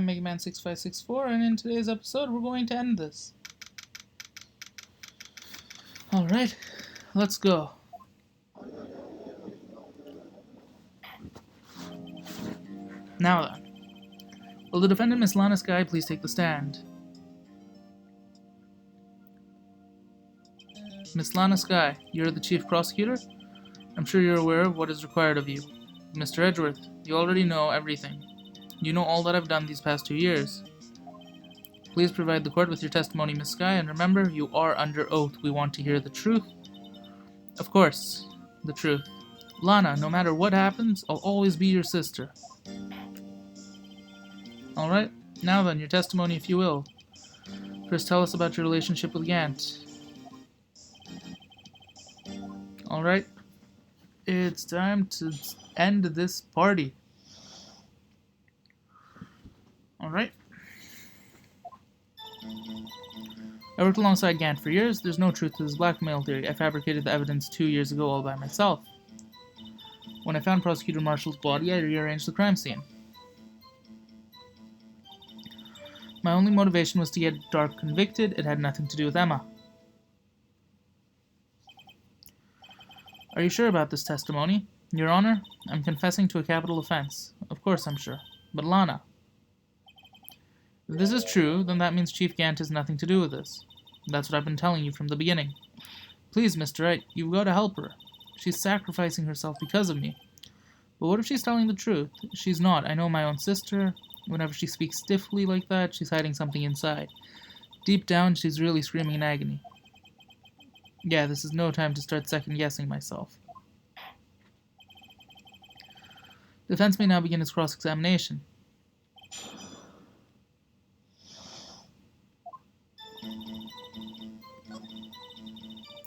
Mega Man 6564, and in today's episode we're going to end this. Alright, let's go. Now then, will the defendant Miss Lana Sky please take the stand? Miss Lana Sky, you're the chief prosecutor? I'm sure you're aware of what is required of you. Mr. Edgeworth, you already know everything. You know all that I've done these past 2 years. Please provide the court with your testimony, Miss Sky, and remember, you are under oath. We want to hear the truth. Of course, the truth. Lana, no matter what happens, I'll always be your sister. Alright, now then, your testimony if you will. First tell us about your relationship with Gant. Alright, it's time to end this party. Alright. I worked alongside Gant for years. There's no truth to this blackmail theory. I fabricated the evidence 2 years ago all by myself. When I found Prosecutor Marshall's body, I rearranged the crime scene. My only motivation was to get Dark convicted. It had nothing to do with Emma. Are you sure about this testimony? Your Honor, I'm confessing to a capital offense. Of course I'm sure. But Lana. If this is true, then that means Chief Gant has nothing to do with this. That's what I've been telling you from the beginning. Please, Mr. Wright, you've got to help her. She's sacrificing herself because of me. But what if she's telling the truth? She's not. I know my own sister. Whenever she speaks stiffly like that, she's hiding something inside. Deep down, she's really screaming in agony. Yeah, this is no time to start second-guessing myself. Defense may now begin its cross-examination.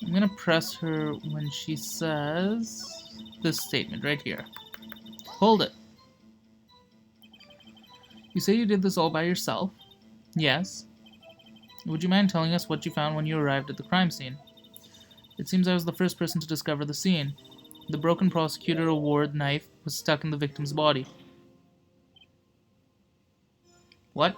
I'm going to press her when she says this statement right here. Hold it. You say you did this all by yourself? Yes. Would you mind telling us what you found when you arrived at the crime scene? It seems I was the first person to discover the scene. The broken prosecutor award knife was stuck in the victim's body. What?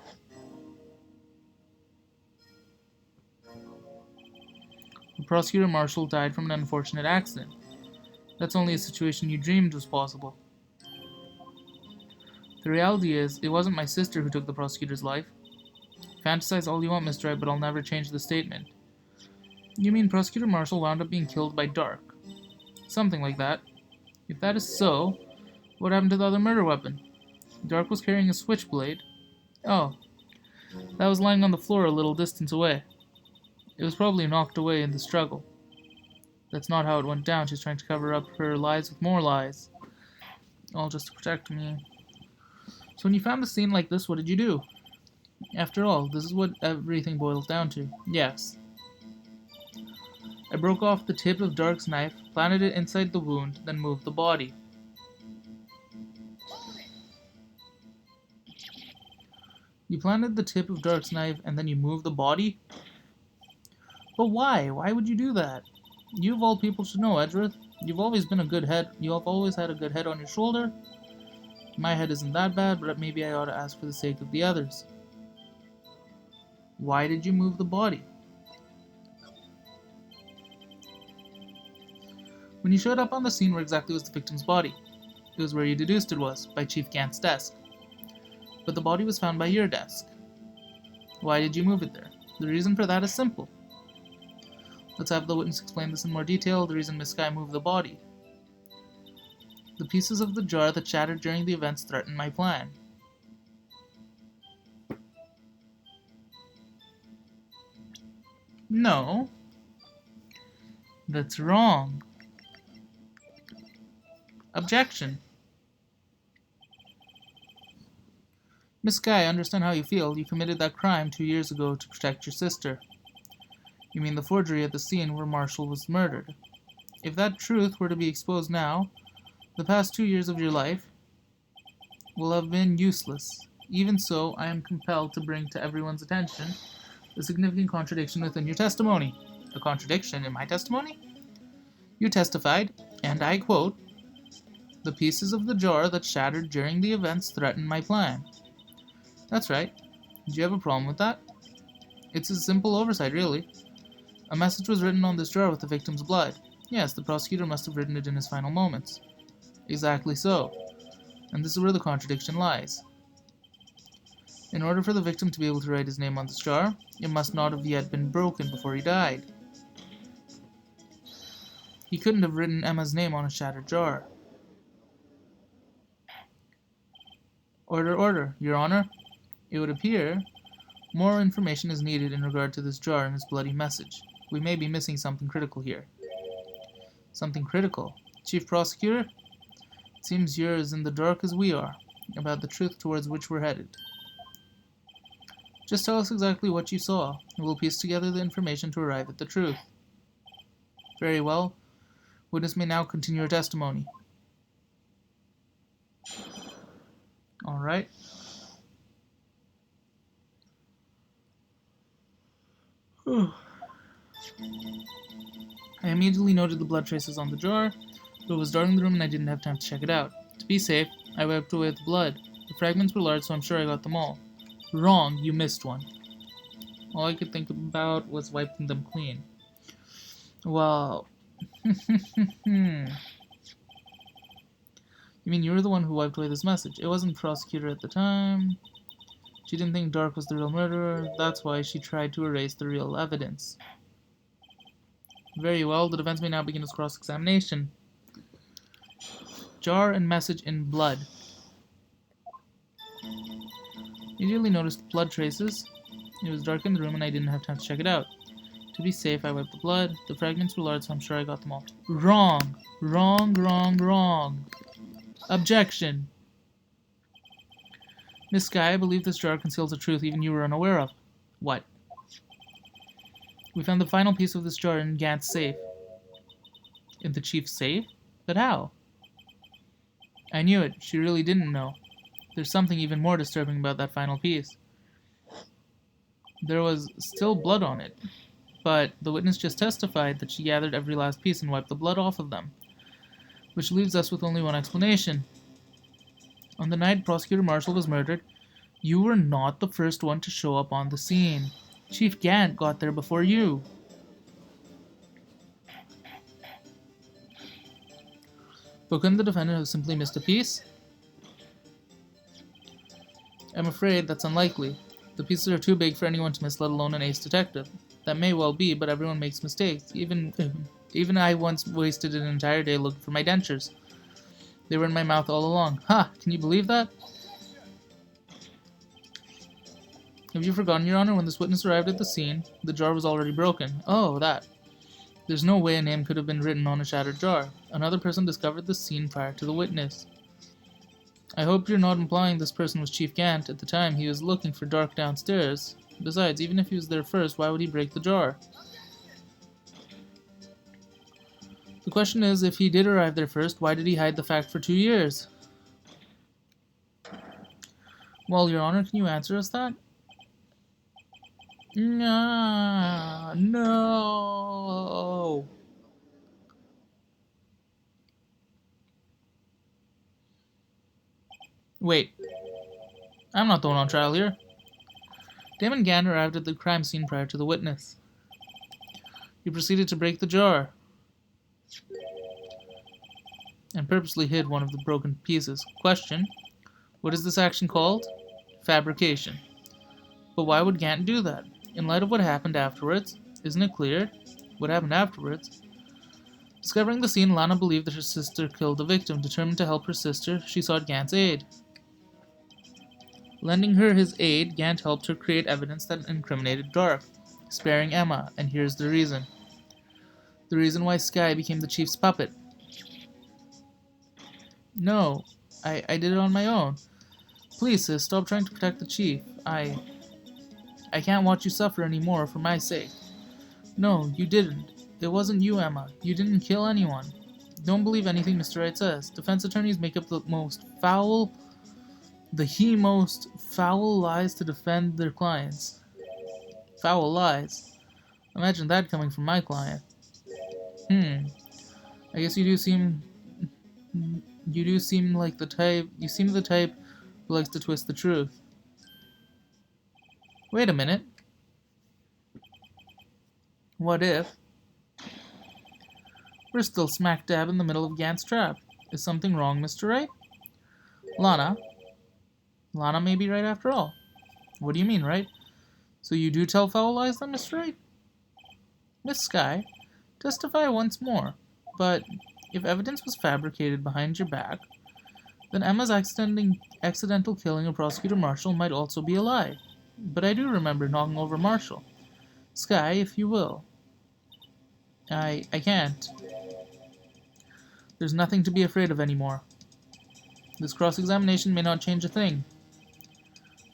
The prosecutor marshal died from an unfortunate accident. That's only a situation you dreamed was possible. The reality is, it wasn't my sister who took the prosecutor's life. Fantasize all you want, Mr. Wright, but I'll never change the statement. You mean Prosecutor Marshall wound up being killed by Dark? Something like that. If that is so, what happened to the other murder weapon? Dark was carrying a switchblade. Oh, that was lying on the floor a little distance away. It was probably knocked away in the struggle. That's not how it went down. She's trying to cover up her lies with more lies. All just to protect me. So when you found the scene like this, what did you do? After all, this is what everything boils down to. Yes. I broke off the tip of Dark's knife, planted it inside the wound, then moved the body. You planted the tip of Dark's knife and then you moved the body? But why? Why would you do that? You of all people should know, Edgeworth. You've always been a good head. You have always had a good head on your shoulder. My head isn't that bad, but maybe I ought to ask for the sake of the others. Why did you move the body? When you showed up on the scene, where exactly was the victim's body? It was where you deduced it was, by Chief Gant's desk. But the body was found by your desk. Why did you move it there? The reason for that is simple. Let's have the witness explain this in more detail. The reason Miss Sky moved the body. The pieces of the jar that shattered during the events threatened my plan. No. That's wrong. Objection. Miss Sky, I understand how you feel. You committed that crime 2 years ago to protect your sister. You mean the forgery at the scene where Marshall was murdered. If that truth were to be exposed now, the past 2 years of your life will have been useless. Even so, I am compelled to bring to everyone's attention a significant contradiction within your testimony. A contradiction in my testimony? You testified, and I quote, "The pieces of the jar that shattered during the events threatened my plan." That's right. Do you have a problem with that? It's a simple oversight, really. A message was written on this jar with the victim's blood. Yes, the prosecutor must have written it in his final moments. Exactly so. And this is where the contradiction lies. In order for the victim to be able to write his name on this jar, it must not have yet been broken before he died. He couldn't have written Emma's name on a shattered jar. Order, order, Your Honor. It would appear more information is needed in regard to this jar and its bloody message. We may be missing something critical here. Something critical? Chief Prosecutor? It seems you're as in the dark as we are about the truth towards which we're headed. Just tell us exactly what you saw, and we'll piece together the information to arrive at the truth. Very well. Witness may now continue her testimony. All right. I immediately noted the blood traces on the jar, but it was dark in the room and I didn't have time to check it out. To be safe, I wiped away the blood. The fragments were large, so I'm sure I got them all. Wrong, you missed one. All I could think about was wiping them clean. Well, you mean you were the one who wiped away this message? It wasn't the prosecutor at the time. She didn't think Dark was the real murderer. That's why she tried to erase the real evidence. Very well, the defense may now begin its cross-examination. Jar and message in blood. Immediately noticed blood traces. It was dark in the room and I didn't have time to check it out. To be safe, I wiped the blood. The fragments were large, so I'm sure I got them all. Wrong! Wrong, wrong, wrong. Objection! Miss Sky, I believe this jar conceals a truth even you were unaware of. What? We found the final piece of this jar in Gant's safe. In the chief's safe? But how? I knew it. She really didn't know. There's something even more disturbing about that final piece. There was still blood on it, but the witness just testified that she gathered every last piece and wiped the blood off of them, which leaves us with only one explanation. On the night Prosecutor Marshall was murdered, you were not the first one to show up on the scene. Chief Gant got there before you. But couldn't the defendant have simply missed a piece? I'm afraid that's unlikely. The pieces are too big for anyone to miss, let alone an ace detective. That may well be, but everyone makes mistakes. Even I once wasted an entire day looking for my dentures. They were in my mouth all along. Ha! Can you believe that? Have you forgotten, Your Honor, when this witness arrived at the scene, the jar was already broken. Oh, that. There's no way a name could have been written on a shattered jar. Another person discovered the scene prior to the witness. I hope you're not implying this person was Chief Gant at the time he was looking for Dark downstairs. Besides, even if he was there first, why would he break the jar? The question is, if he did arrive there first, why did he hide the fact for 2 years? Well, Your Honor, can you answer us that? No. Wait. I'm not the one on trial here. Damon Gant arrived at the crime scene prior to the witness. He proceeded to break the jar and purposely hid one of the broken pieces. Question: what is this action called? Fabrication. But why would Gant do that? In light of what happened afterwards, isn't it clear what happened afterwards? Discovering the scene, Lana believed that her sister killed the victim. Determined to help her sister, she sought Gant's aid. Lending her his aid, Gant helped her create evidence that incriminated Dark, sparing Emma, and here's the reason. The reason why Sky became the chief's puppet. No, I did it on my own. Please, sis, stop trying to protect the chief. I can't watch you suffer anymore for my sake. No, you didn't. It wasn't you, Emma. You didn't kill anyone. Don't believe anything Mr. Wright says. Defense attorneys make up the most foul lies to defend their clients. Foul lies. Imagine that coming from my client. I guess you seem like the type who likes to twist the truth. Wait a minute. What if we're still smack dab in the middle of Gant's trap? Is something wrong, Mr. Wright? Lana. Lana may be right after all. What do you mean, right? So you do tell foul lies then, Mr. Wright? Miss Skye, testify once more. But if evidence was fabricated behind your back, then Emma's accidental killing of Prosecutor Marshall might also be a lie. But I do remember knocking over Marshall. Skye, if you will. I can't. There's nothing to be afraid of anymore. This cross-examination may not change a thing.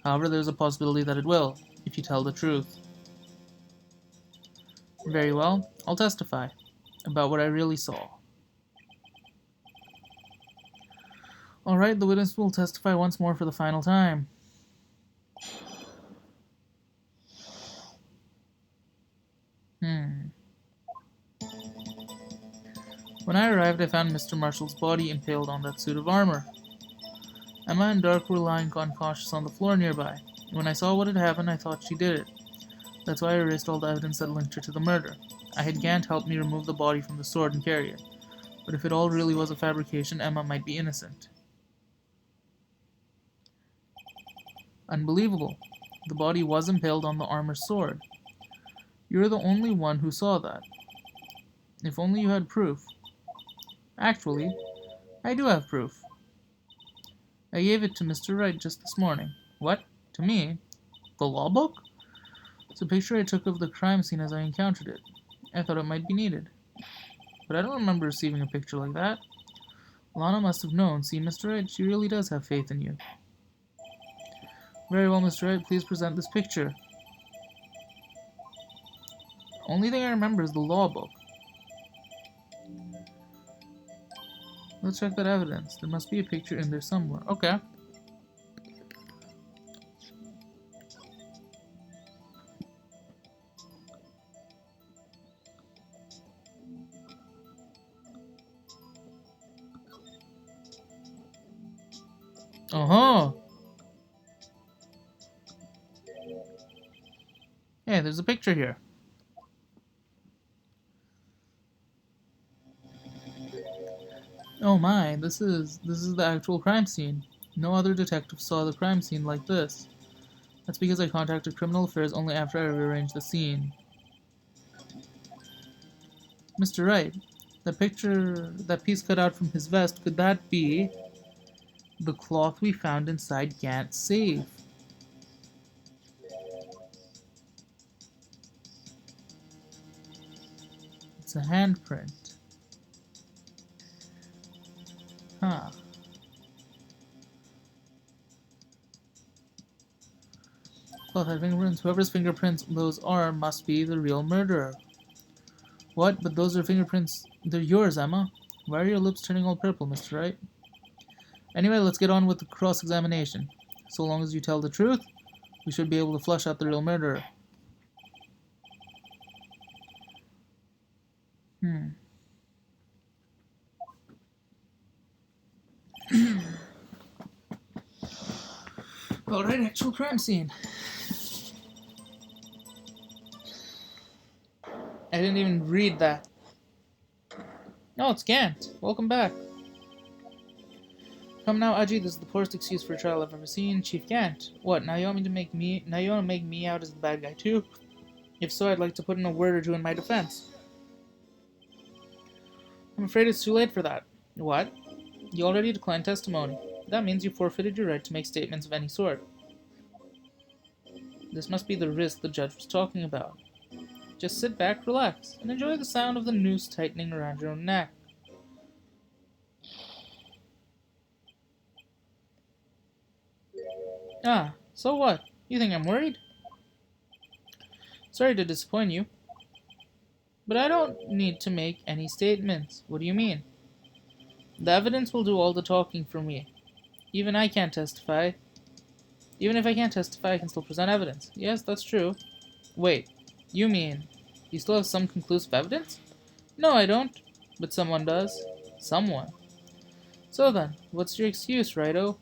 However, there's a possibility that it will, if you tell the truth. Very well, I'll testify about what I really saw. Alright, the witness will testify once more for the final time. When I arrived, I found Mr. Marshall's body impaled on that suit of armor. Emma and Dark were lying unconscious on the floor nearby. When I saw what had happened, I thought she did it. That's why I erased all the evidence that linked her to the murder. I had Gant help me remove the body from the sword and carry it. But if it all really was a fabrication, Emma might be innocent. Unbelievable. The body was impaled on the armor sword. You're the only one who saw that. If only you had proof. Actually, I do have proof. I gave it to Mr. Wright just this morning. What? To me? The law book? It's a picture I took of the crime scene as I encountered it. I thought it might be needed. But I don't remember receiving a picture like that. Lana must have known. See, Mr. Wright, she really does have faith in you. Very well, Mr. Wright, please present this picture. Only thing I remember is the law book. Let's check that evidence. There must be a picture in there somewhere. Okay. Uh-huh. Hey, there's a picture here. Oh my, this is the actual crime scene. No other detective saw the crime scene like this. That's because I contacted Criminal Affairs only after I rearranged the scene. Mr. Wright, that piece cut out from his vest, could that be the cloth we found inside Gant's safe? It's a handprint. Huh. Cloth had fingerprints. Whoever's fingerprints those are must be the real murderer. What? But those are fingerprints. They're yours, Emma. Why are your lips turning all purple, Mr. Wright? Anyway, let's get on with the cross-examination. So long as you tell the truth, we should be able to flush out the real murderer. Alright, actual crime scene. I didn't even read that. No, it's Gant. Welcome back. Come now, Aji, this is the poorest excuse for a trial I've ever seen. Chief Gant. What, now you want to make me out as the bad guy too? If so, I'd like to put in a word or two in my defense. I'm afraid it's too late for that. What? You already declined testimony. That means you forfeited your right to make statements of any sort. This must be the risk the judge was talking about. Just sit back, relax, and enjoy the sound of the noose tightening around your own neck. Ah, so what? You think I'm worried? Sorry to disappoint you, but I don't need to make any statements. What do you mean? The evidence will do all the talking for me. Even I can't testify. Even if I can't testify, I can still present evidence. Yes, that's true. Wait, you mean you still have some conclusive evidence? No, I don't. But someone does. Someone. So then, what's your excuse, Righto?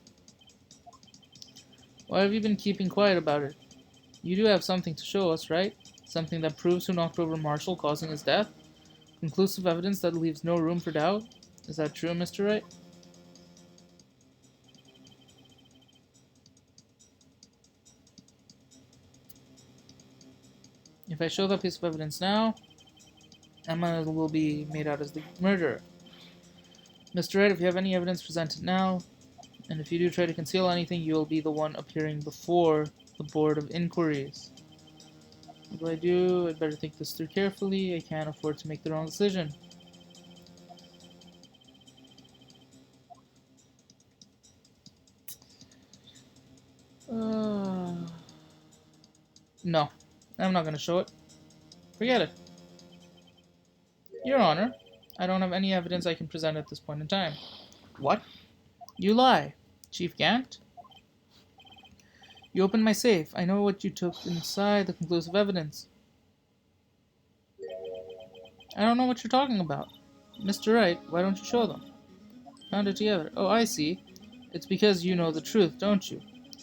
Why have you been keeping quiet about it? You do have something to show us, right? Something that proves who knocked over Marshall, causing his death? Conclusive evidence that leaves no room for doubt? Is that true, Mr. Wright? If I show that piece of evidence now, Emma will be made out as the murderer. Mr. Wright, if you have any evidence, present it now. And if you do try to conceal anything, you will be the one appearing before the Board of Inquiries. What do I do? I'd better think this through carefully. I can't afford to make the wrong decision. No, I'm not going to show it. Forget it. Your Honor, I don't have any evidence I can present at this point in time. What? You lie. Chief Gant? You opened my safe. I know what you took inside the conclusive evidence. I don't know what you're talking about. Mr. Wright, why don't you show them? Found it together. Oh, I see. It's because you know the truth, don't you?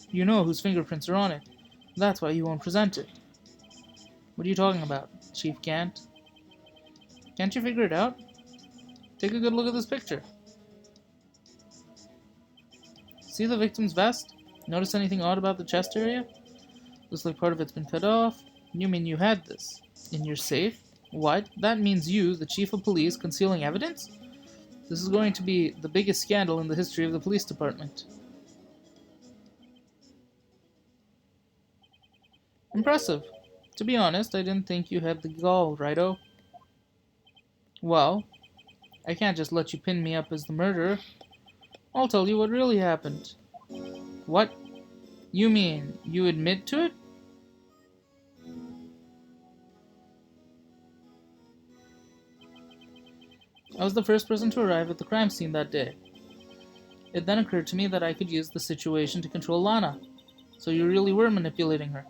You know whose fingerprints are on it. That's why you won't present it. What are you talking about, Chief Gant? Can't you figure it out? Take a good look at this picture. See the victim's vest? Notice anything odd about the chest area? Looks like part of it's been cut off. You mean you had this? In your safe? What? That means you, the chief of police, concealing evidence? This is going to be the biggest scandal in the history of the police department. Impressive. To be honest, I didn't think you had the gall, Righto. Well, I can't just let you pin me up as the murderer. I'll tell you what really happened. What? You mean you admit to it? I was the first person to arrive at the crime scene that day. It then occurred to me that I could use the situation to control Lana. So you really were manipulating her.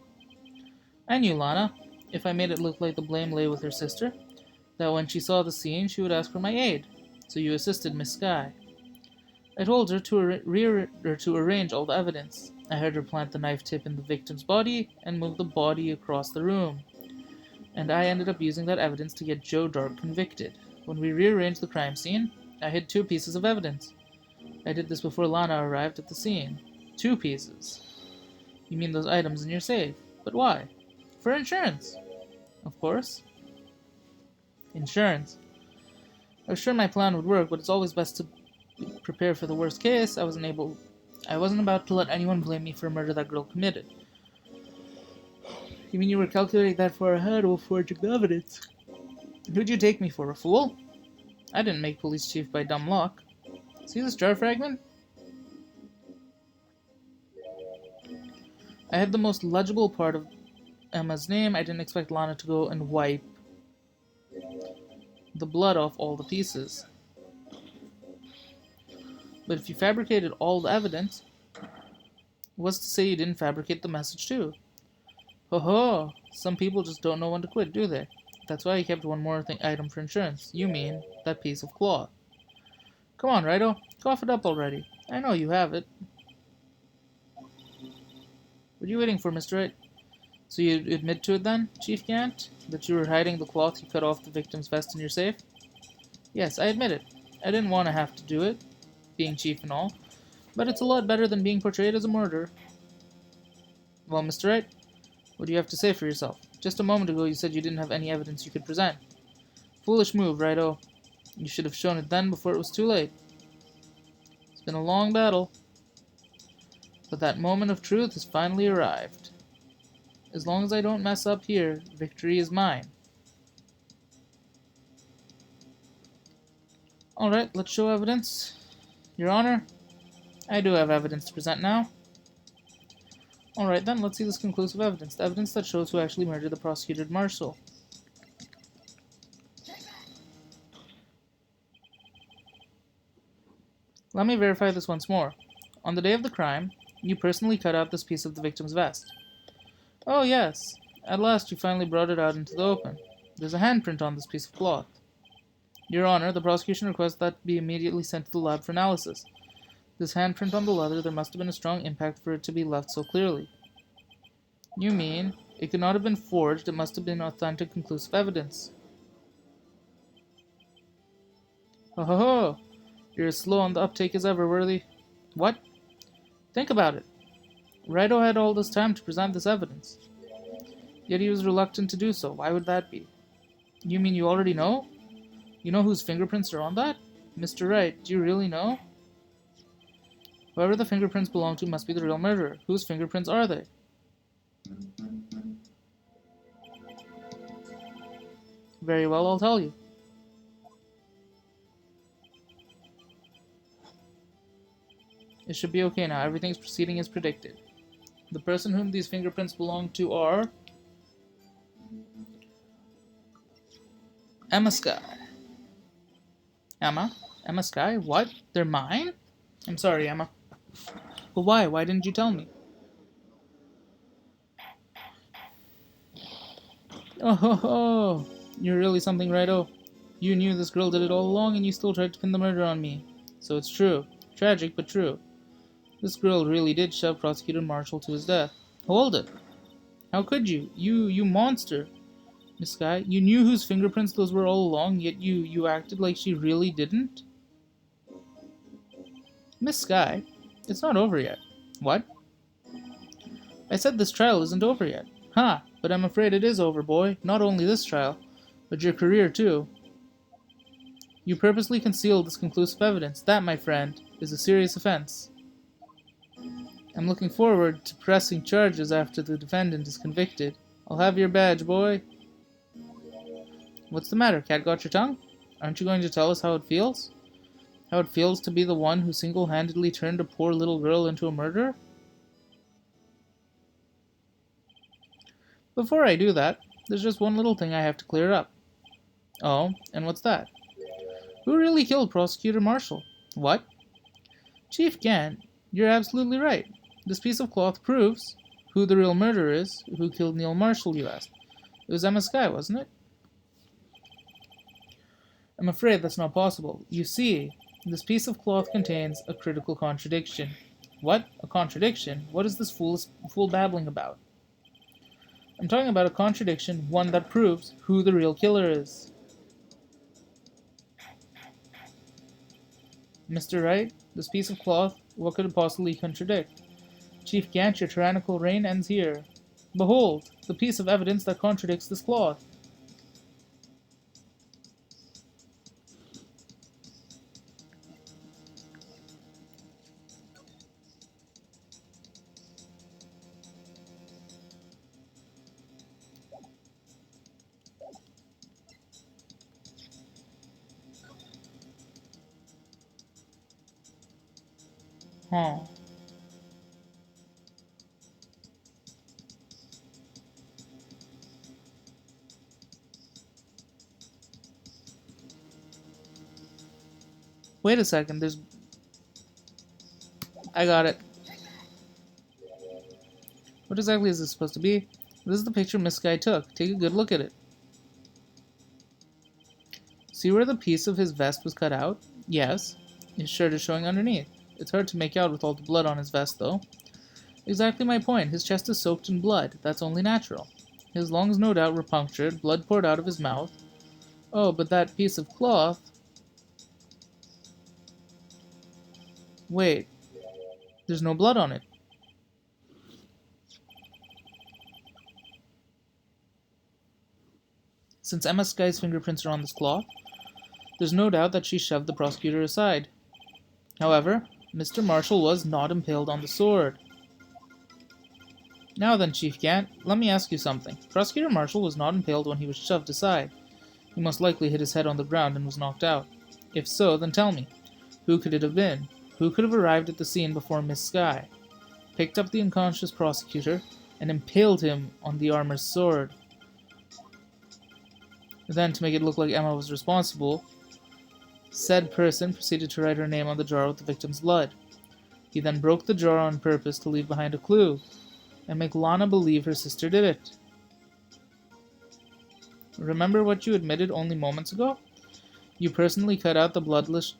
I knew Lana, if I made it look like the blame lay with her sister, that when she saw the scene she would ask for my aid. So you assisted Miss Skye. I told her to arrange all the evidence. I had her plant the knife tip in the victim's body and move the body across the room. And I ended up using that evidence to get Joe Dark convicted. When we rearranged the crime scene, I hid 2 pieces of evidence. I did this before Lana arrived at the scene. 2 pieces. You mean those items in your safe? But why? For insurance. Of course. Insurance. I was sure my plan would work, but it's always best to prepare for the worst case. I wasn't about to let anyone blame me for a murder that girl committed. You mean you were calculating that far ahead while forging the evidence? Who'd you take me for, a fool? I didn't make police chief by dumb luck. See this jar fragment? I had the most legible part of Emma's name. I didn't expect Lana to go and wipe the blood off all the pieces. But if you fabricated all the evidence, what's to say you didn't fabricate the message too? Ho ho! Some people just don't know when to quit, do they? That's why I kept one more item for insurance. You mean that piece of cloth. Come on, Righto. Cough it up already. I know you have it. What are you waiting for, Mr. Wright? So you admit to it then, Chief Gant? That you were hiding the cloth you cut off the victim's vest in your safe? Yes, I admit it. I didn't want to have to do it, being chief and all, but it's a lot better than being portrayed as a murderer. Well, Mr. Wright, what do you have to say for yourself? Just a moment ago you said you didn't have any evidence you could present. Foolish move, Righto. You should have shown it then before it was too late. It's been a long battle, but that moment of truth has finally arrived. As long as I don't mess up here, victory is mine. Alright, let's show evidence. Your Honor, I do have evidence to present now. Alright then, let's see this conclusive evidence. The evidence that shows who actually murdered the prosecuted Marshall. Let me verify this once more. On the day of the crime, you personally cut out this piece of the victim's vest. Oh yes, at last you finally brought it out into the open. There's a handprint on this piece of cloth. Your Honor, the prosecution requests that be immediately sent to the lab for analysis. This handprint on the leather, there must have been a strong impact for it to be left so clearly. You mean it could not have been forged, it must have been authentic, conclusive evidence. Ho ho ho! You're as slow on the uptake as ever, Worthy. What? Think about it. Wright had all this time to present this evidence. Yet he was reluctant to do so. Why would that be? You mean you already know? You know whose fingerprints are on that? Mr. Wright, do you really know? Whoever the fingerprints belong to must be the real murderer. Whose fingerprints are they? Very well, I'll tell you. It should be okay now. Everything's proceeding as predicted. The person whom these fingerprints belong to are Emma Sky. Emma? Emma Sky? What? They're mine? I'm sorry, Emma. But why? Why didn't you tell me? Oh ho ho! You're really something, righto. You knew this girl did it all along and you still tried to pin the murder on me. So it's true. Tragic, but true. This girl really did shove Prosecutor Marshall to his death. Hold it! How could you? You monster! Miss Sky, you knew whose fingerprints those were all along, yet you acted like she really didn't? Miss Sky, it's not over yet. What? I said this trial isn't over yet. Ha! But I'm afraid it is over, boy. Not only this trial, but your career, too. You purposely concealed this conclusive evidence. That, my friend, is a serious offense. I'm looking forward to pressing charges after the defendant is convicted. I'll have your badge, boy. What's the matter? Cat got your tongue? Aren't you going to tell us how it feels? How it feels to be the one who single-handedly turned a poor little girl into a murderer? Before I do that, there's just one little thing I have to clear up. Oh, and what's that? Who really killed Prosecutor Marshall? What? Chief Gant, you're absolutely right. This piece of cloth proves who the real murderer is. Who killed Neil Marshall, you asked? It was Emma Sky, wasn't it? I'm afraid that's not possible. You see, this piece of cloth contains a critical contradiction. What? A contradiction? What is this fool babbling about? I'm talking about a contradiction, one that proves who the real killer is. Mr. Wright, this piece of cloth, what could it possibly contradict? Chief Gant, your tyrannical reign ends here. Behold, the piece of evidence that contradicts this cloth. Huh. Wait a second, I got it. What exactly is this supposed to be? This is the picture Miss Sky took. Take a good look at it. See where the piece of his vest was cut out? Yes. His shirt is showing underneath. It's hard to make out with all the blood on his vest, though. Exactly my point. His chest is soaked in blood. That's only natural. His lungs no doubt were punctured, blood poured out of his mouth. Oh, but that piece of cloth... Wait. There's no blood on it. Since Emma Sky's fingerprints are on this cloth, there's no doubt that she shoved the prosecutor aside. However, Mr. Marshall was not impaled on the sword. Now then, Chief Gant, let me ask you something. Prosecutor Marshall was not impaled when he was shoved aside. He most likely hit his head on the ground and was knocked out. If so, then tell me, who could it have been? Who could have arrived at the scene before Miss Sky, picked up the unconscious prosecutor, and impaled him on the armor's sword? Then, to make it look like Emma was responsible, said person proceeded to write her name on the jar with the victim's blood. He then broke the jar on purpose to leave behind a clue, and make Lana believe her sister did it. Remember what you admitted only moments ago? You personally cut out the bloodless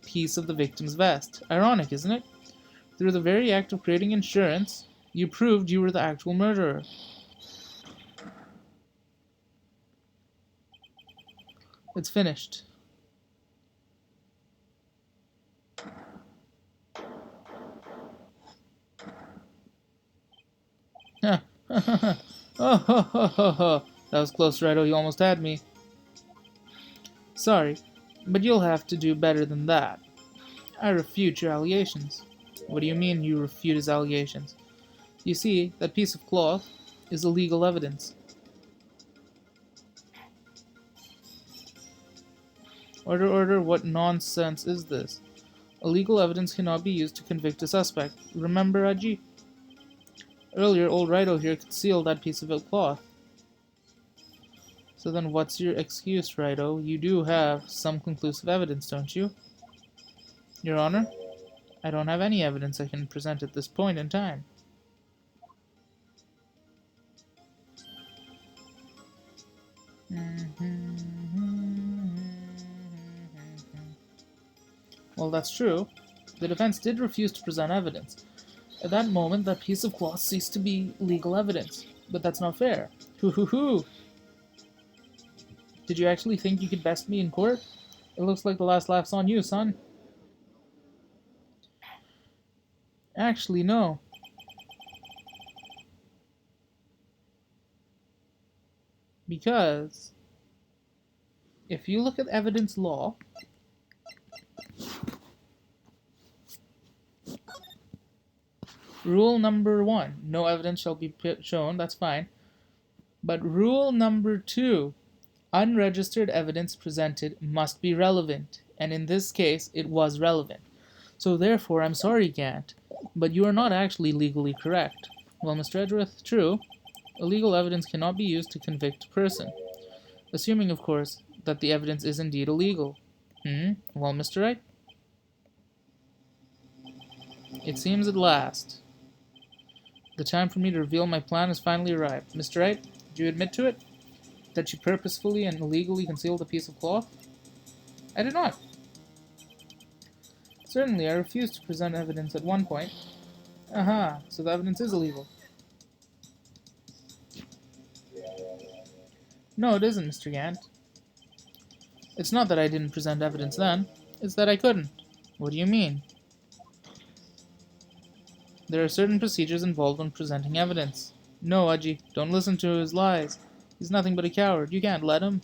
piece of the victim's vest. Ironic, isn't it? Through the very act of creating insurance, You proved you were the actual murderer. It's finished. Oh, ho, ho, ho, ho. That was close, Righto. You almost had me. Sorry, but you'll have to do better than that. I refute your allegations. What do you mean you refute his allegations? You see, that piece of cloth is illegal evidence. Order, order, what nonsense is this? Illegal evidence cannot be used to convict a suspect. Remember, Aji? Earlier, old Righto here concealed that piece of cloth. So then what's your excuse, Righto? You do have some conclusive evidence, don't you? Your Honor, I don't have any evidence I can present at this point in time. Well, that's true. The defense did refuse to present evidence. At that moment, that piece of cloth ceased to be legal evidence. But that's not fair. Hoo hoo hoo! Did you actually think you could best me in court? It looks like the last laugh's on you, son. Actually, no. Because if you look at evidence law, rule number 1, no evidence shall be shown, that's fine. But rule number 2, unregistered evidence presented must be relevant. And in this case, it was relevant. So therefore, I'm sorry, Gant, but you are not actually legally correct. Well, Mr. Edgeworth, true, illegal evidence cannot be used to convict a person. Assuming, of course, that the evidence is indeed illegal. Well, Mr. Wright? It seems at last. The time for me to reveal my plan has finally arrived. Mr. Wright, do you admit to it? That you purposefully and illegally concealed a piece of cloth? I did not. Certainly, I refused to present evidence at one point. Aha, so the evidence is illegal. No, it isn't, Mr. Gant. It's not that I didn't present evidence then, it's that I couldn't. What do you mean? There are certain procedures involved when presenting evidence. No, Aji, don't listen to his lies. He's nothing but a coward. You can't let him.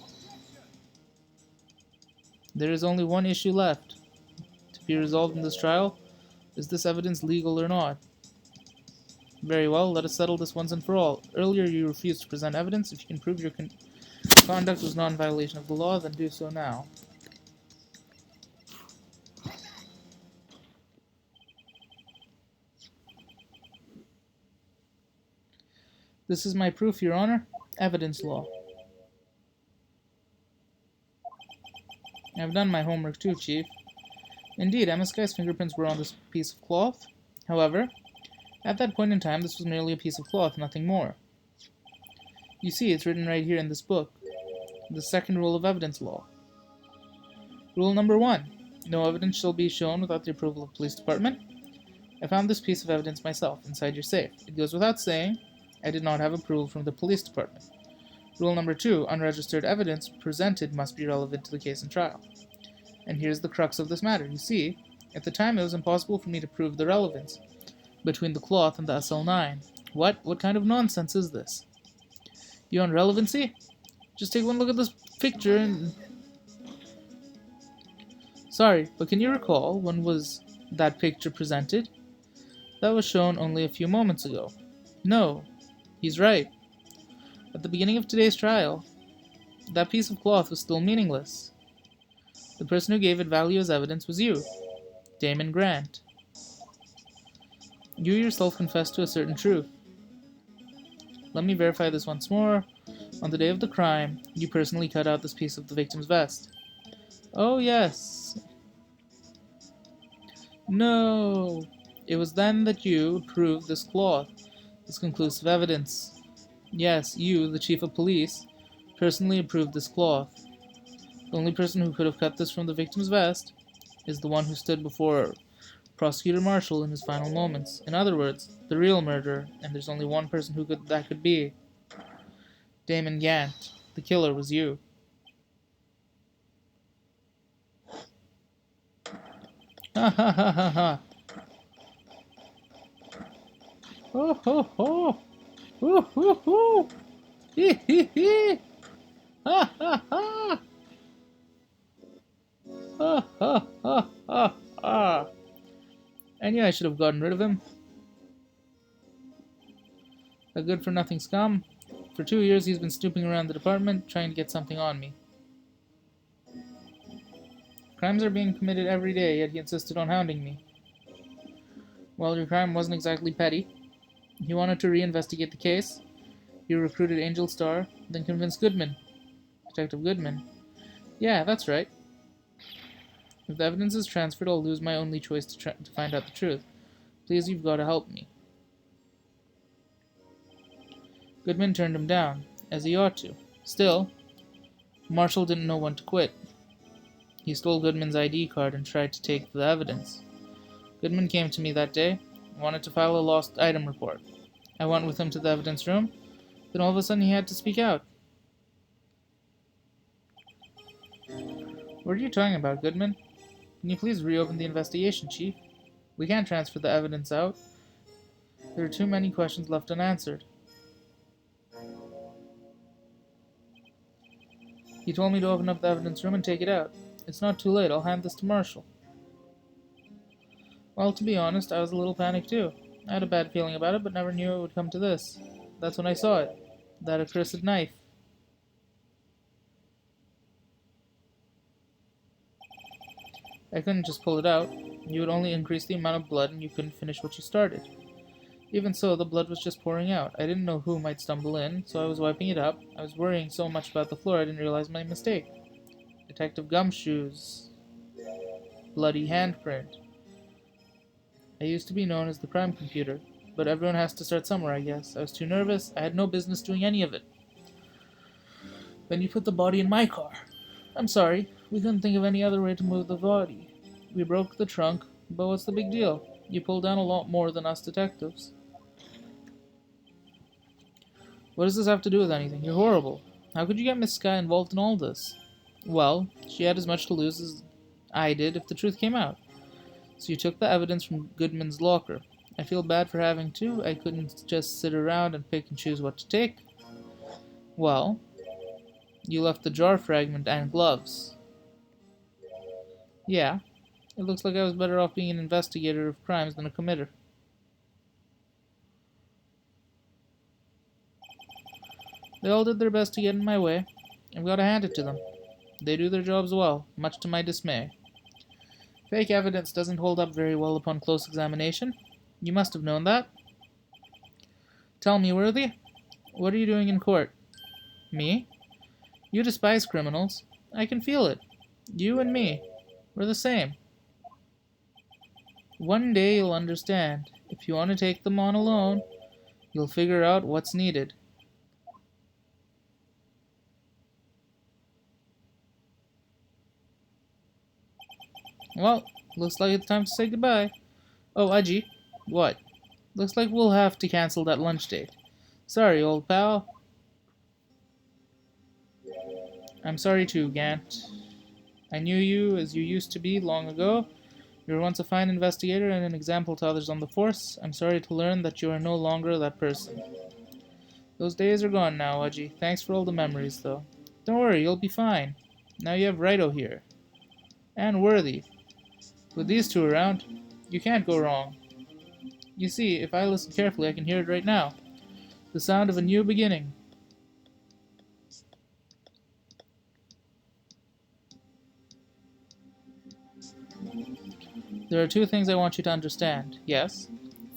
There is only one issue left to be resolved in this trial. Is this evidence legal or not? Very well, let us settle this once and for all. Earlier you refused to present evidence. If you can prove your conduct was not in violation of the law, then do so now. This is my proof, Your Honor. Evidence law. I've done my homework too, Chief. Indeed, Emma Sky's fingerprints were on this piece of cloth. However, at that point in time, this was merely a piece of cloth, nothing more. You see, it's written right here in this book. The second rule of evidence law. Rule number 1. No evidence shall be shown without the approval of the police department. I found this piece of evidence myself, inside your safe. It goes without saying, I did not have approval from the police department. Rule number 2. Unregistered evidence presented must be relevant to the case and trial. And here's the crux of this matter. You see, at the time it was impossible for me to prove the relevance between the cloth and the SL9. What kind of nonsense is this? You want relevancy? Just take one look at this picture and... Sorry, but can you recall when was that picture presented? That was shown only a few moments ago. No, he's right. At the beginning of today's trial, that piece of cloth was still meaningless. The person who gave it value as evidence was you, Damon Grant. You yourself confessed to a certain truth. Let me verify this once more. On the day of the crime, you personally cut out this piece of the victim's vest. Oh, yes. No. It was then that you proved this cloth, this conclusive evidence. Yes, you, the chief of police, personally approved this cloth. The only person who could have cut this from the victim's vest is the one who stood before Prosecutor Marshall in his final moments. In other words, the real murderer, and there's only one person that could be. Damon Gant. The killer was you. Ha ha ha ha ha. Ho ho ho. Hoo hoo hoo. Hee hee hee. Ha ha ha. Ha ha ha ha ha. I knew I should have gotten rid of him. A good-for-nothing scum. For 2 years he's been snooping around the department, trying to get something on me. Crimes are being committed every day, yet he insisted on hounding me. Well, your crime wasn't exactly petty. He wanted to reinvestigate the case. He recruited Angel Star, then convinced Goodman. Detective Goodman. Yeah, that's right. If the evidence is transferred, I'll lose my only choice to find out the truth. Please, you've got to help me. Goodman turned him down, as he ought to. Still, Marshall didn't know when to quit. He stole Goodman's ID card and tried to take the evidence. Goodman came to me that day and wanted to file a lost item report. I went with him to the evidence room. Then all of a sudden he had to speak out. What are you talking about, Goodman? Can you please reopen the investigation, Chief? We can't transfer the evidence out. There are too many questions left unanswered. He told me to open up the evidence room and take it out. It's not too late. I'll hand this to Marshall. Well, to be honest, I was a little panicked too. I had a bad feeling about it, but never knew it would come to this. That's when I saw it. That accursed knife. I couldn't just pull it out. You would only increase the amount of blood and you couldn't finish what you started. Even so, the blood was just pouring out. I didn't know who might stumble in, so I was wiping it up. I was worrying so much about the floor I didn't realize my mistake. Detective Gumshoe's bloody handprint. I used to be known as the crime computer, but everyone has to start somewhere, I guess. I was too nervous. I had no business doing any of it. Then you put the body in my car. I'm sorry. We couldn't think of any other way to move the body. We broke the trunk, but what's the big deal? You pulled down a lot more than us detectives. What does this have to do with anything? You're horrible. How could you get Miss Sky involved in all this? Well, she had as much to lose as I did if the truth came out. So you took the evidence from Goodman's locker. I feel bad for having to. I couldn't just sit around and pick and choose what to take. Well, you left the jar fragment and gloves. Yeah, it looks like I was better off being an investigator of crimes than a committer. They all did their best to get in my way. I've got to hand it to them. They do their jobs well, much to my dismay. Fake evidence doesn't hold up very well upon close examination. You must have known that. Tell me, Worthy, what are you doing in court? Me? You despise criminals. I can feel it. You and me, we're the same. One day you'll understand. If you want to take them on alone, you'll figure out what's needed. Well, looks like it's time to say goodbye. Oh, Aji, what? Looks like we'll have to cancel that lunch date. Sorry, old pal. I'm sorry too, Gant. I knew you as you used to be long ago. You were once a fine investigator and an example to others on the force. I'm sorry to learn that you are no longer that person. Those days are gone now, Aji. Thanks for all the memories, though. Don't worry, you'll be fine. Now you have Wright here. And Worthy. With these two around, you can't go wrong. You see, if I listen carefully, I can hear it right now. The sound of a new beginning. There are two things I want you to understand. Yes?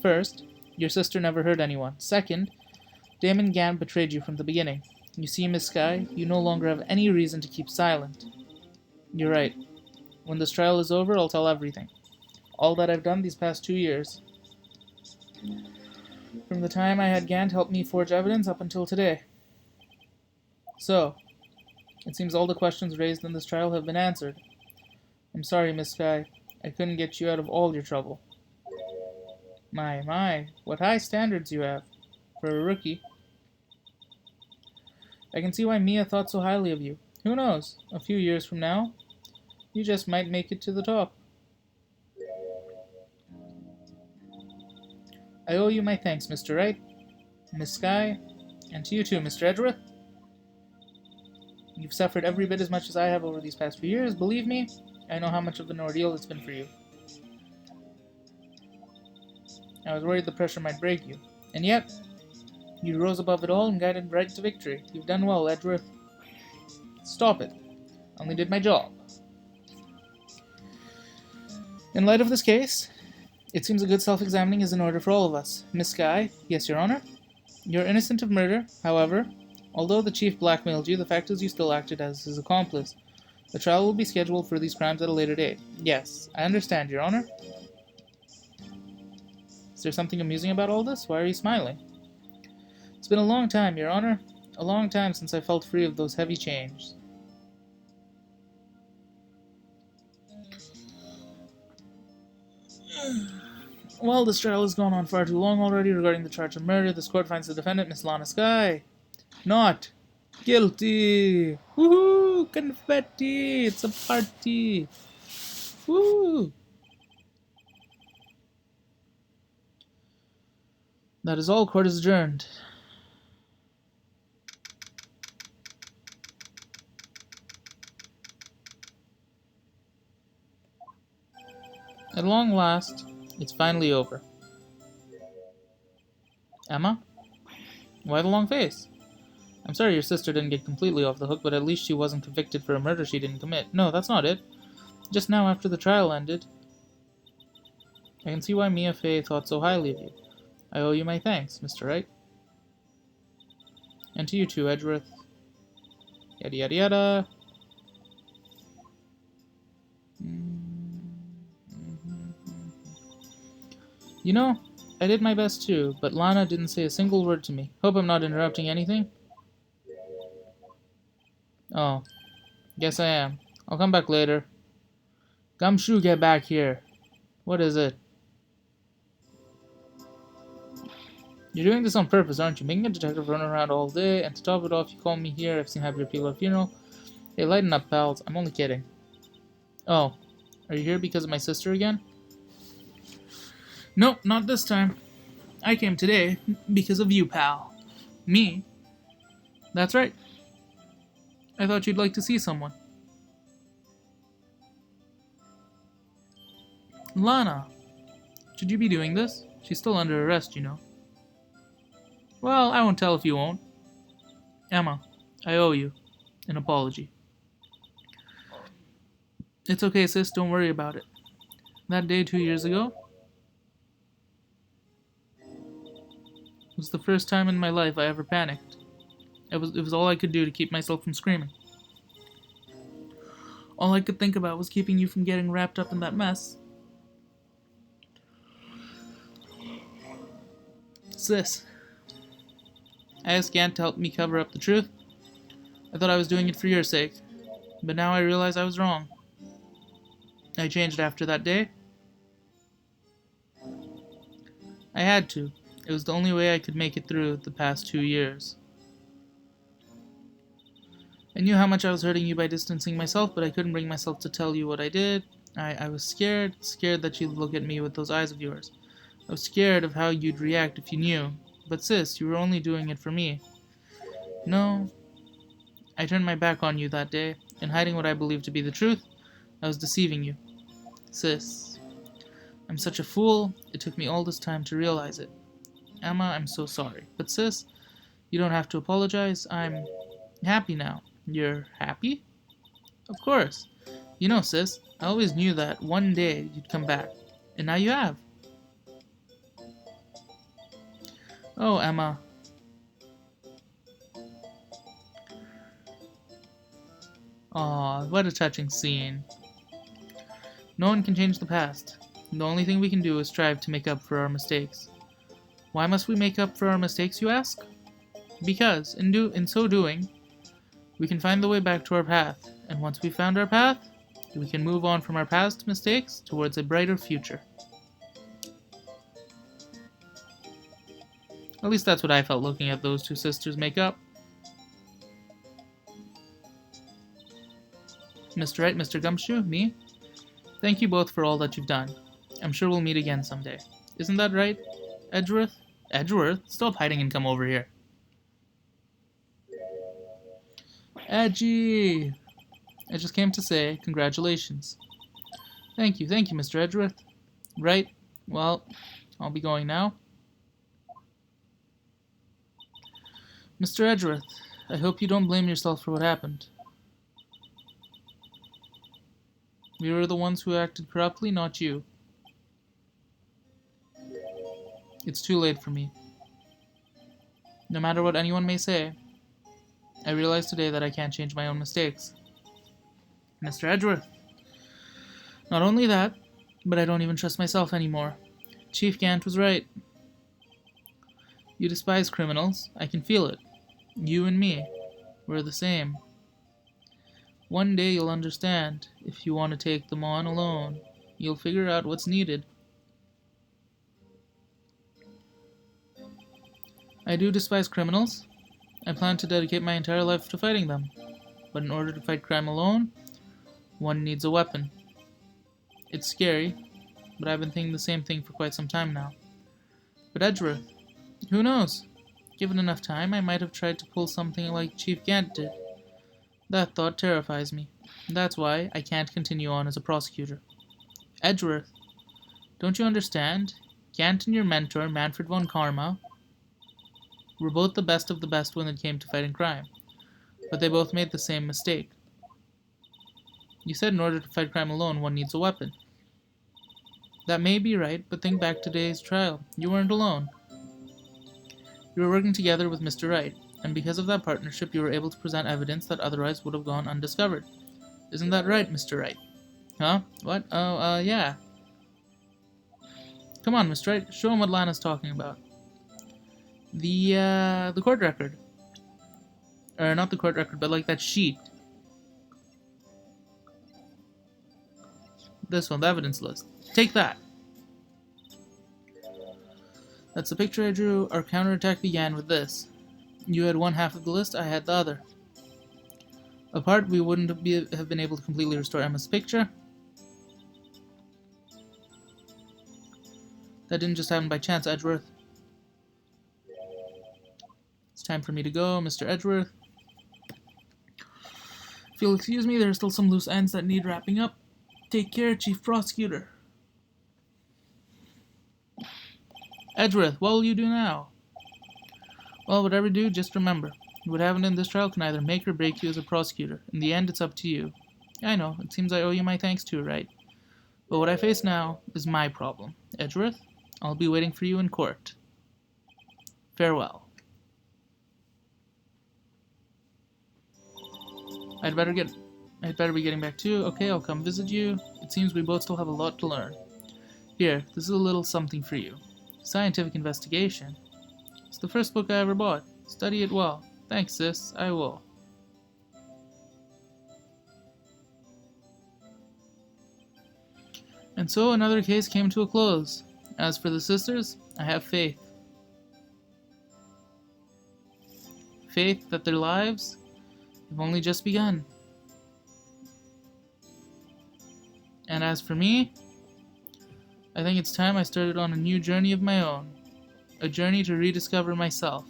First, your sister never hurt anyone. Second, Damon Gant betrayed you from the beginning. You see, Miss Sky, you no longer have any reason to keep silent. You're right. When this trial is over, I'll tell everything. All that I've done these past 2 years. From the time I had Gant help me forge evidence up until today. So, it seems all the questions raised in this trial have been answered. I'm sorry, Miss Sky. I couldn't get you out of all your trouble. My, what high standards you have for a rookie. I can see why Mia thought so highly of you. Who knows? A few years from now, you just might make it to the top. I owe you my thanks, Mr. Wright, Miss Skye, and to you too, Mr. Edgeworth. You've suffered every bit as much as I have over these past few years. Believe me, I know how much of an ordeal it's been for you. I was worried the pressure might break you. And yet, you rose above it all and guided Wright to victory. You've done well, Edgeworth. Stop it. I only did my job. In light of this case, it seems a good self-examining is in order for all of us. Miss Skye, yes, Your Honor. You're innocent of murder, however. Although the chief blackmailed you, the fact is you still acted as his accomplice. The trial will be scheduled for these crimes at a later date. Yes, I understand, Your Honor. Is there something amusing about all this? Why are you smiling? It's been a long time, Your Honor. A long time since I felt free of those heavy chains. Well, this trial has gone on far too long already regarding the charge of murder. This court finds the defendant, Miss Lana Skye, not guilty. Woohoo! Confetti! It's a party! Woo! That is all. Court is adjourned. At long last, it's finally over. Emma? Why the long face? I'm sorry your sister didn't get completely off the hook, but at least she wasn't convicted for a murder she didn't commit. No, that's not it. Just now after the trial ended, I can see why Mia Fey thought so highly of you. I owe you my thanks, Mr. Wright. And to you too, Edgeworth. Yada yada yada. You know, I did my best too, but Lana didn't say a single word to me. Hope I'm not interrupting anything. Oh, guess I am. I'll come back later. Gumshoe, get back here. What is it? You're doing this on purpose, aren't you? Making a detective run around all day, and to top it off, you call me here. I've seen half your people at a funeral. Hey, lighten up, pals. I'm only kidding. Oh, are you here because of my sister again? Nope, not this time. I came today because of you, pal. Me? That's right. I thought you'd like to see someone. Lana, should you be doing this? She's still under arrest, you know. Well, I won't tell if you won't. Emma, I owe you an apology. It's okay, sis, don't worry about it. That day 2 years ago was the first time in my life I ever panicked. It was all I could do to keep myself from screaming. All I could think about was keeping you from getting wrapped up in that mess. Sis, I asked Gant to help me cover up the truth. I thought I was doing it for your sake, but now I realize I was wrong. I changed after that day. I had to. It was the only way I could make it through the past 2 years. I knew how much I was hurting you by distancing myself, but I couldn't bring myself to tell you what I did. I was scared that you'd look at me with those eyes of yours. I was scared of how you'd react if you knew. But sis, you were only doing it for me. No, I turned my back on you that day, and hiding what I believed to be the truth, I was deceiving you. Sis, I'm such a fool, it took me all this time to realize it. Emma, I'm so sorry. But sis, you don't have to apologize. I'm happy now. You're happy? Of course. You know, sis, I always knew that one day you'd come back. And now you have. Oh, Emma. Aw, what a touching scene. No one can change the past. The only thing we can do is strive to make up for our mistakes. Why must we make up for our mistakes, you ask? Because, in so doing, we can find the way back to our path, and once we've found our path, we can move on from our past mistakes towards a brighter future. At least that's what I felt looking at those two sisters make up. Mr. Wright, Mr. Gumshoe, me? Thank you both for all that you've done. I'm sure we'll meet again someday. Isn't that right, Edgeworth? Edgeworth? Stop hiding and come over here. Edgy! I just came to say congratulations. Thank you, Mr. Edgeworth. Right, well, I'll be going now. Mr. Edgeworth, I hope you don't blame yourself for what happened. We were the ones who acted corruptly, not you. It's too late for me. No matter what anyone may say, I realize today that I can't change my own mistakes. Mr. Edgeworth. Not only that, but I don't even trust myself anymore. Chief Gant was right. You despise criminals. I can feel it. You and me. We're the same. One day you'll understand. If you want to take them on alone, you'll figure out what's needed. I do despise criminals. I plan to dedicate my entire life to fighting them. But in order to fight crime alone, one needs a weapon. It's scary, but I've been thinking the same thing for quite some time now. But Edgeworth, who knows? Given enough time, I might have tried to pull something like Chief Gant did. That thought terrifies me. That's why I can't continue on as a prosecutor. Edgeworth, don't you understand? Gant and your mentor, Manfred von Karma, were both the best of the best when it came to fighting crime. But they both made the same mistake. You said in order to fight crime alone, one needs a weapon. That may be right, but think back to today's trial. You weren't alone. You were working together with Mr. Wright, and because of that partnership, you were able to present evidence that otherwise would have gone undiscovered. Isn't that right, Mr. Wright? Huh? What? Oh, yeah. Come on, Mr. Wright, show him what Lana's talking about. The court record. Or not the court record, but like that sheet. This one, the evidence list. Take that. That's the picture I drew. Our counterattack began with this. You had one half of the list, I had the other. Apart, we wouldn't have been able to completely restore Emma's picture. That didn't just happen by chance, Edgeworth. It's time for me to go, Mr. Edgeworth. If you'll excuse me, there are still some loose ends that need wrapping up. Take care, Chief Prosecutor. Edgeworth, what will you do now? Well, whatever you do, just remember, what happened in this trial can either make or break you as a prosecutor. In the end, it's up to you. I know, it seems I owe you my thanks too, right? But what I face now is my problem. Edgeworth, I'll be waiting for you in court. Farewell. I'd better be getting back too. Okay, I'll come visit you. It seems we both still have a lot to learn. Here, this is a little something for you. Scientific investigation. It's the first book I ever bought. Study it well. Thanks, sis. I will. And so another case came to a close. As for the sisters, I have faith. Faith that their lives have only just begun. And as for me, I think it's time I started on a new journey of my own. A journey to rediscover myself.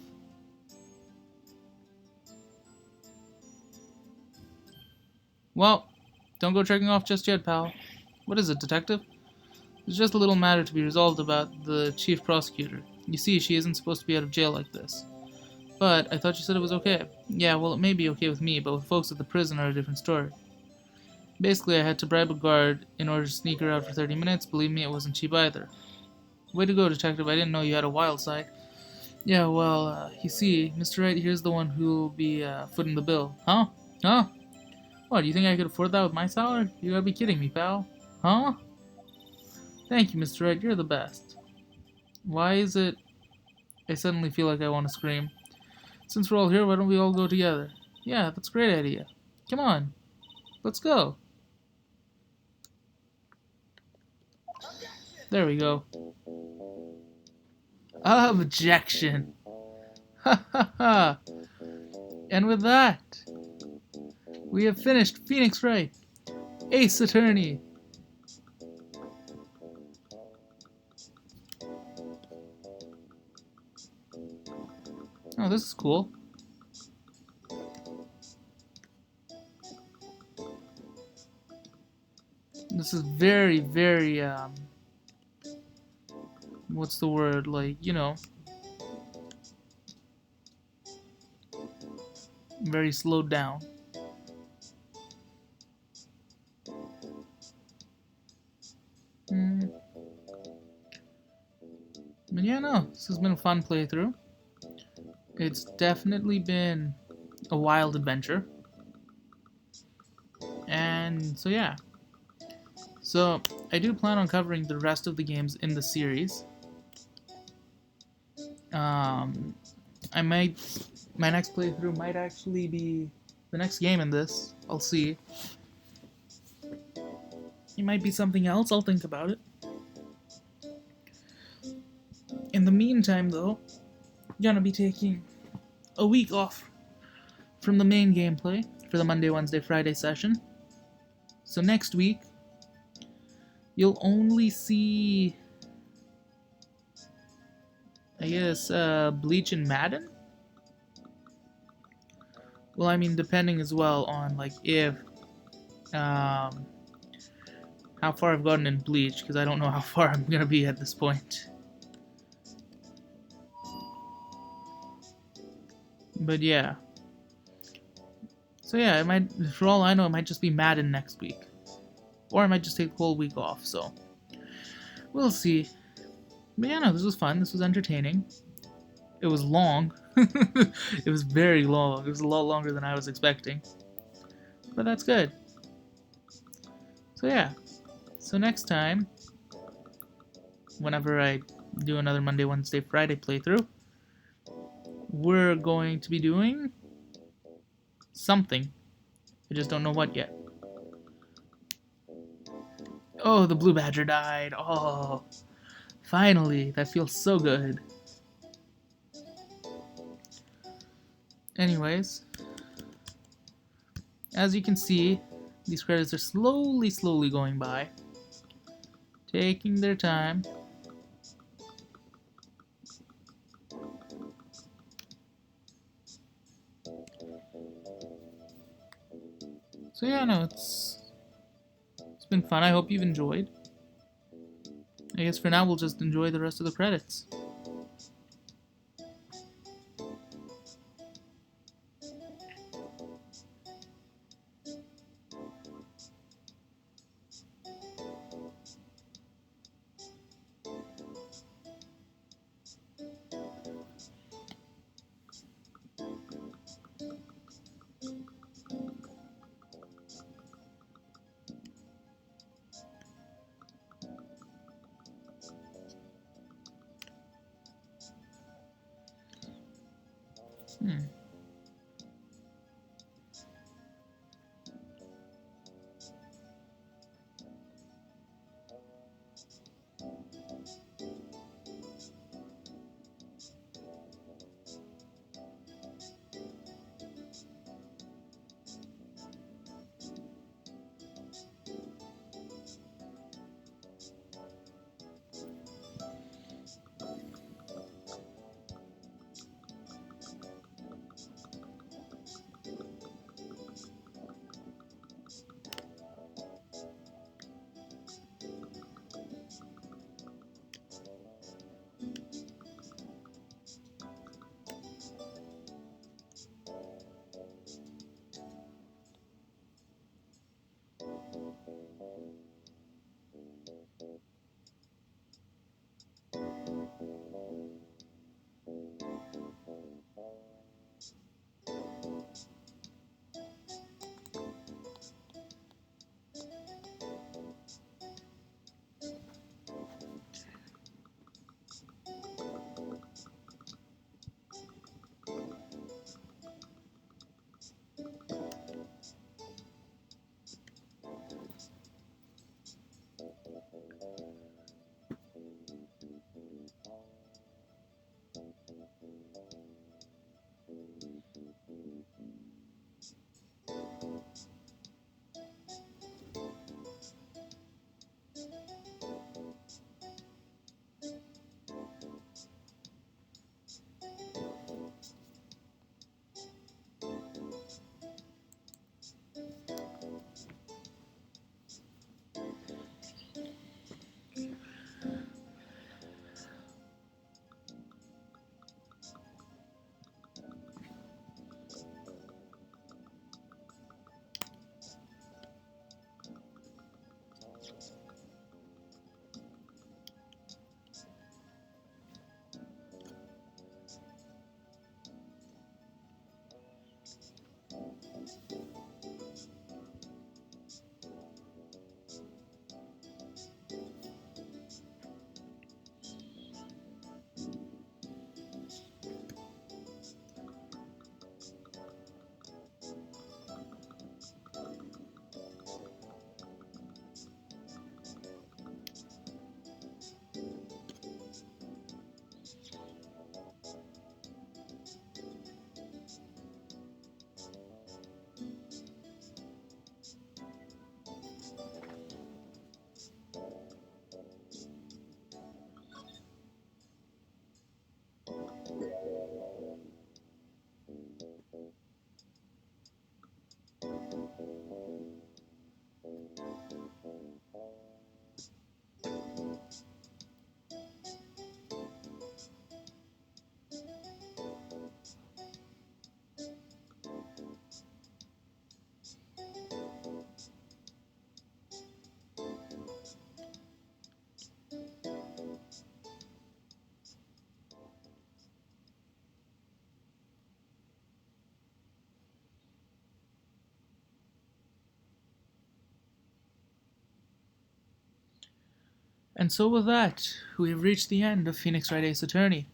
Well, don't go trekking off just yet, pal. What is it, detective? There's just a little matter to be resolved about the chief prosecutor. You see, she isn't supposed to be out of jail like this. But I thought you said it was okay. Yeah, well, it may be okay with me, but with folks at the prison are a different story. Basically, I had to bribe a guard in order to sneak her out for 30 minutes. Believe me, it wasn't cheap either. Way to go, detective. I didn't know you had a wild side. Yeah, well, you see, Mr. Wright here's the one who'll be footing the bill. Huh? Huh? What, do you think I could afford that with my salary? You gotta be kidding me, pal. Huh? Thank you, Mr. Wright. You're the best. Why is it I suddenly feel like I want to scream? Since we're all here, why don't we all go together? Yeah, that's a great idea. Come on. Let's go. There we go. Objection. Ha ha ha! And with that, we have finished Phoenix Wright, Ace Attorney. Oh, this is cool. This is very, very, what's the word? Like, very slowed down. But yeah, no, this has been a fun playthrough. It's definitely been a wild adventure. And so yeah. So I do plan on covering the rest of the games in the series. My next playthrough might actually be the next game in this. I'll see. It might be something else. I'll think about it. In the meantime, though, I'm gonna be taking a week off from the main gameplay for the Monday, Wednesday, Friday session. So next week, you'll only see, I guess, Bleach and Madden? Well, I mean, depending as well on, like, if, how far I've gotten in Bleach, because I don't know how far I'm gonna be at this point. But yeah. So yeah, it might, for all I know, it might just be Madden next week. Or I might just take the whole week off, so we'll see. But yeah, no, this was fun. This was entertaining. It was long. It was very long. It was a lot longer than I was expecting. But that's good. So yeah. So next time, whenever I do another Monday, Wednesday, Friday playthrough, we're going to be doing something. I just don't know what yet. Oh, the blue badger died. Oh, finally. That feels so good. Anyways, as you can see, these credits are slowly going by. Taking their time. So yeah, no, it's been fun. I hope you've enjoyed. I guess for now we'll just enjoy the rest of the credits. Hmm. And so with that, we have reached the end of Phoenix Wright Ace Attorney.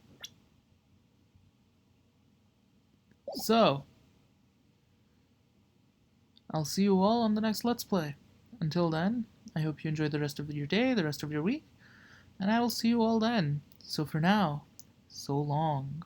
So, I'll see you all on the next Let's Play. Until then, I hope you enjoy the rest of your day, the rest of your week, and I will see you all then. So for now, so long.